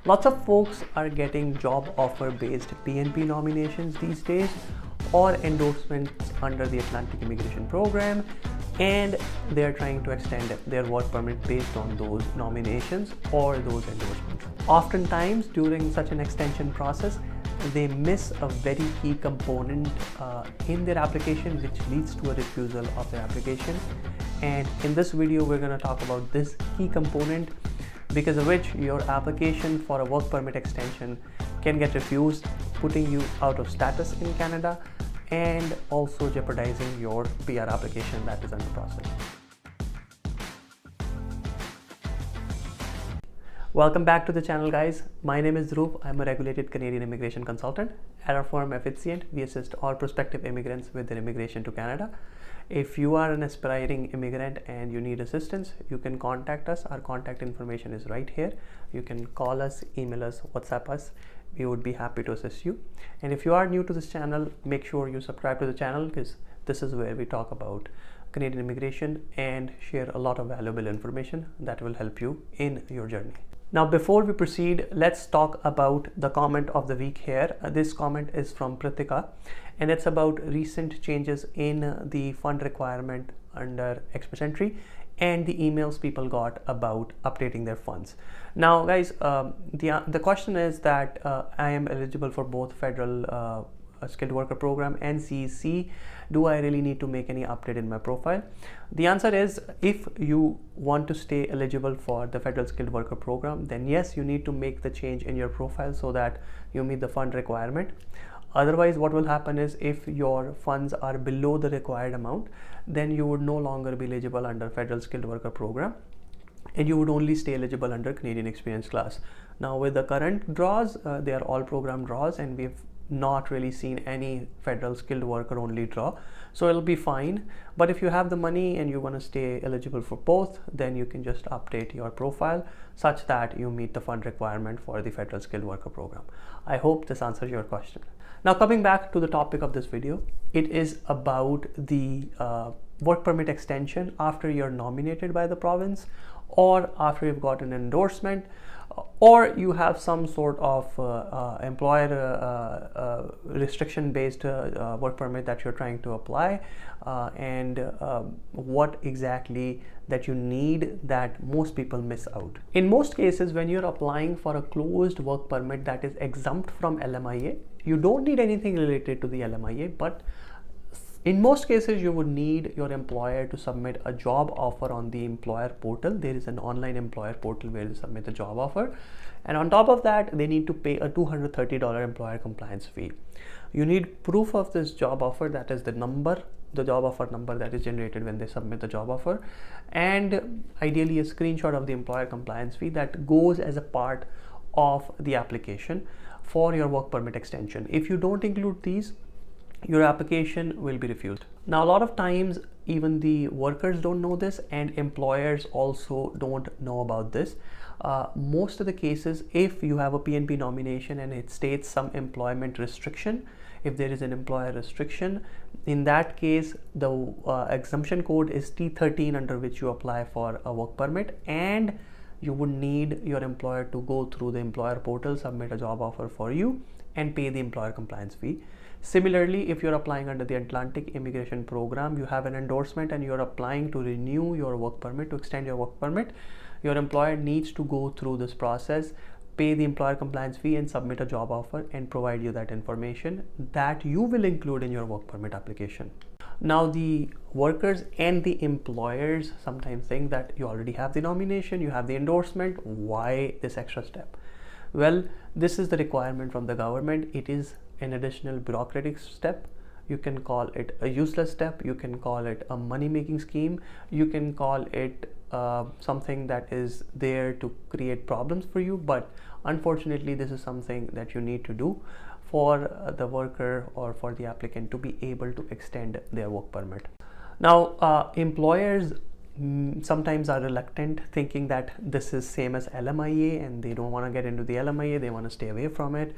Lots of folks are getting job offer based PNP nominations these days or endorsements under the Atlantic Immigration Program, and they're trying to extend their work permit based on those nominations or those endorsements. Oftentimes during such an extension process, they miss a very key component in their application, which leads to a refusal of their application. And in this video, we're going to talk about this key component, because of which your application for a work permit extension can get refused, putting you out of status in Canada and also jeopardizing your PR application that is under process. Welcome back to the channel, guys. My name is Dhruv. I'm a regulated Canadian immigration consultant. At our firm Effizient, we assist all prospective immigrants with their immigration to Canada. If you are an aspiring immigrant and you need assistance, you can contact us. Our contact information is right here. You can call us, email us, WhatsApp us. We would be happy to assist you. And if you are new to this channel, make sure you subscribe to the channel, because this is where we talk about Canadian immigration and share a lot of valuable information that will help you in your journey. Now, before we proceed, let's talk about the comment of the week here. This comment is from Pratika, and it's about recent changes in the fund requirement under Express Entry and the emails people got about updating their funds. Now, guys, the question is that I am eligible for both federal skilled worker program and CEC. Do I really need to make any update in my profile? The answer is, if you want to stay eligible for the federal skilled worker program, then yes, you need to make the change in your profile so that you meet the fund requirement. Otherwise, what will happen is, if your funds are below the required amount, then you would no longer be eligible under federal skilled worker program, and you would only stay eligible under Canadian experience class. Now, with the current draws, they are all program draws, and we've not really seen any federal skilled worker only draw, so it'll be fine. But if you have the money and you want to stay eligible for both, then you can just update your profile such that you meet the fund requirement for the federal skilled worker program. I hope this answers your question. Now, coming back to the topic of this video, it is about the work permit extension after you're nominated by the province, or after you've got an endorsement, or you have some sort of employer restriction based work permit that you're trying to apply, and what exactly that you need that most people miss out. In most cases, when you're applying for a closed work permit that is exempt from LMIA, you don't need anything related to the LMIA, but in most cases, you would need your employer to submit a job offer on the employer portal. There is an online employer portal where you submit the job offer. And on top of that, they need to pay a $230 employer compliance fee. You need proof of this job offer, that is the number, the job offer number that is generated when they submit the job offer, and ideally a screenshot of the employer compliance fee that goes as a part of the application for your work permit extension. If you don't include these, your application will be refused. Now, a lot of times even the workers don't know this, and employers also don't know about this. Most of the cases, if you have a PNP nomination and it states some employment restriction, if there is an employer restriction, in that case the exemption code is T13 under which you apply for a work permit, and you would need your employer to go through the employer portal, submit a job offer for you, and pay the employer compliance fee. Similarly, if you're applying under the Atlantic Immigration Program, you have an endorsement and you're applying to renew your work permit, to extend your work permit, your employer needs to go through this process, pay the employer compliance fee, and submit a job offer and provide you that information that you will include in your work permit application. Now, the workers and the employers sometimes think that you already have the nomination, you have the endorsement, why this extra step? Well, this is the requirement from the government. It is an additional bureaucratic step. You can call it a useless step, you can call it a money-making scheme, you can call it something that is there to create problems for you, but unfortunately this is something that you need to do for the worker or for the applicant to be able to extend their work permit. Now, employers sometimes are reluctant, thinking that this is same as LMIA and they don't want to get into the LMIA, they want to stay away from it.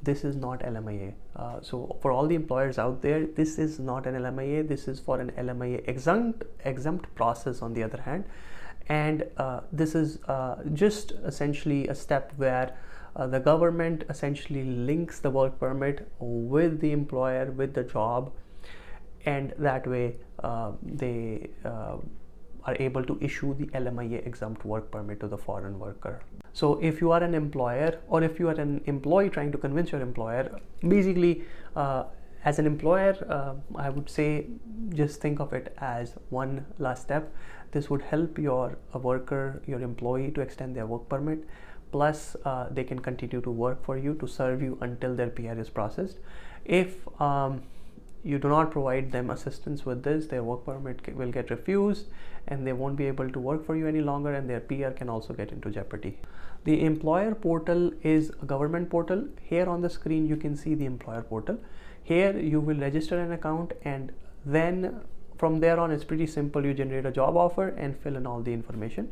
This is not LMIA. So for all the employers out there, this is not an LMIA. This is for an LMIA exempt process on the other hand. And this is just essentially a step where the government essentially links the work permit with the employer, with the job, and that way they are able to issue the LMIA exempt work permit to the foreign worker. So if you are an employer, or if you are an employee trying to convince your employer, basically as an employer, I would say just think of it as one last step. This would help your worker, your employee, to extend their work permit. Plus, they can continue to work for you, to serve you until their PR is processed. If you do not provide them assistance with this, their work permit will get refused and they won't be able to work for you any longer, and their PR can also get into jeopardy. The employer portal is a government portal. Here on the screen you can see the employer portal. Here you will register an account, and then from there on it's pretty simple. You generate a job offer and fill in all the information,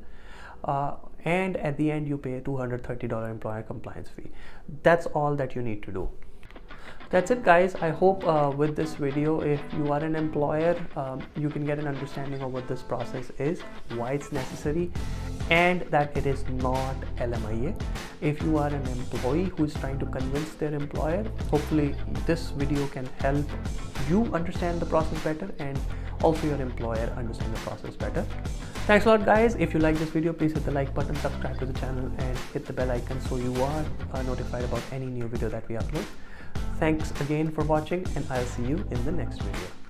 and at the end you pay a $230 employer compliance fee. That's all that you need to do. That's it, guys. I hope with this video, if you are an employer, you can get an understanding of what this process is, why it's necessary, and that it is not LMIA. If you are an employee who is trying to convince their employer, hopefully this video can help you understand the process better, and also your employer understand the process better. Thanks a lot, guys. If you like this video, please hit the like button, subscribe to the channel, and hit the bell icon so you are notified about any new video that we upload. Thanks again for watching, and I'll see you in the next video.